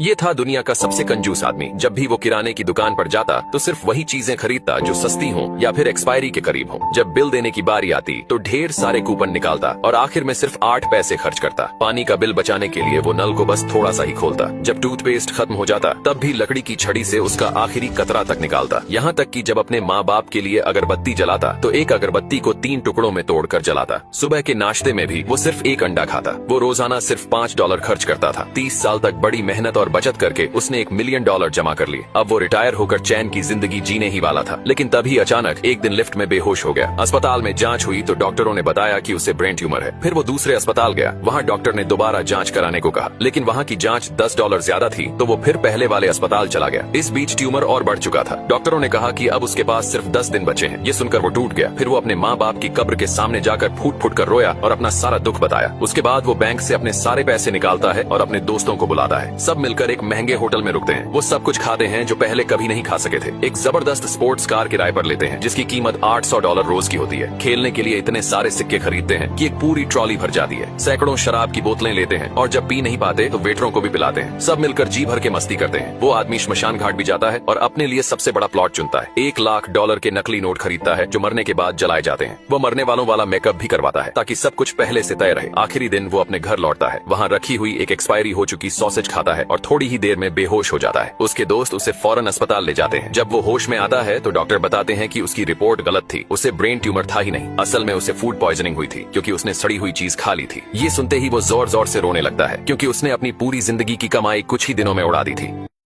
ये था दुनिया का सबसे कंजूस आदमी। जब भी वो किराने की दुकान पर जाता तो सिर्फ वही चीजें खरीदता जो सस्ती हों या फिर एक्सपायरी के करीब हों। जब बिल देने की बारी आती तो ढेर सारे कूपन निकालता और आखिर में सिर्फ 8 पैसे खर्च करता। पानी का बिल बचाने के लिए वो नल को बस थोड़ा सा ही खोलता। जब टूथपेस्ट खत्म हो जाता तब भी लकड़ी की छड़ी से उसका आखिरी कतरा तक निकालता। यहाँ तक कि जब अपने माँ बाप के लिए अगरबत्ती जलाता तो एक अगरबत्ती को 3 टुकड़ों में तोड़कर जलाता। सुबह के नाश्ते में भी वो सिर्फ एक अंडा खाता। वो रोजाना सिर्फ $5 खर्च करता था। 30 साल तक बड़ी मेहनत और बचत करके उसने $1 मिलियन जमा कर लिए। अब वो रिटायर होकर चैन की जिंदगी जीने ही वाला था। लेकिन तभी अचानक एक दिन लिफ्ट में बेहोश हो गया। अस्पताल में जांच हुई तो डॉक्टरों ने बताया कि उसे ब्रेन ट्यूमर है। फिर वो दूसरे अस्पताल गया। वहाँ डॉक्टर ने दोबारा जांच कराने को कहा, लेकिन वहाँ की जांच $10 ज्यादा थी तो वो फिर पहले वाले अस्पताल चला गया। इस बीच ट्यूमर और बढ़ चुका था। डॉक्टरों ने कहा कि अब उसके पास सिर्फ 10 दिन बचे हैं। ये सुनकर वो टूट गया। फिर वो अपने माँ बाप की कब्र के सामने जाकर फूट फूट कर रोया और अपना सारा दुख बताया। उसके बाद वो बैंक से अपने सारे पैसे निकालता है और अपने दोस्तों को बुलाता है। सब मिलकर एक महंगे होटल में रुकते हैं। वो सब कुछ खाते हैं जो पहले कभी नहीं खा सके थे। एक जबरदस्त स्पोर्ट्स कार किराए पर लेते हैं जिसकी कीमत $800 रोज की होती है। खेलने के लिए इतने सारे सिक्के खरीदते हैं कि एक पूरी ट्रॉली भर जाती है। सैकड़ों शराब की बोतलें लेते हैं और जब पी नहीं पाते तो वेटरों को भी पिलाते हैं। सब मिलकर जी भर के मस्ती करते हैं। वो आदमी श्मशान घाट भी जाता है और अपने लिए सबसे बड़ा प्लॉट चुनता है। $1 लाख के नकली नोट खरीदता है जो मरने के बाद जलाए जाते हैं। वो मरने वालों वाला मेकअप भी करवाता है ताकि सब कुछ पहले से तय रहे। आखिरी दिन वो अपने घर लौटता है। वहाँ रखी हुई एक एक्सपायरी हो चुकी सॉसेज खाता है और थोड़ी ही देर में बेहोश हो जाता है। उसके दोस्त उसे फौरन अस्पताल ले जाते हैं। जब वो होश में आता है तो डॉक्टर बताते हैं कि उसकी रिपोर्ट गलत थी। उसे ब्रेन ट्यूमर था ही नहीं। असल में उसे फूड पॉइजनिंग हुई थी क्योंकि उसने सड़ी हुई चीज खा ली थी। ये सुनते ही वो जोर जोर से रोने लगता है क्योंकि उसने अपनी पूरी जिंदगी की कमाई कुछ ही दिनों में उड़ा दी थी।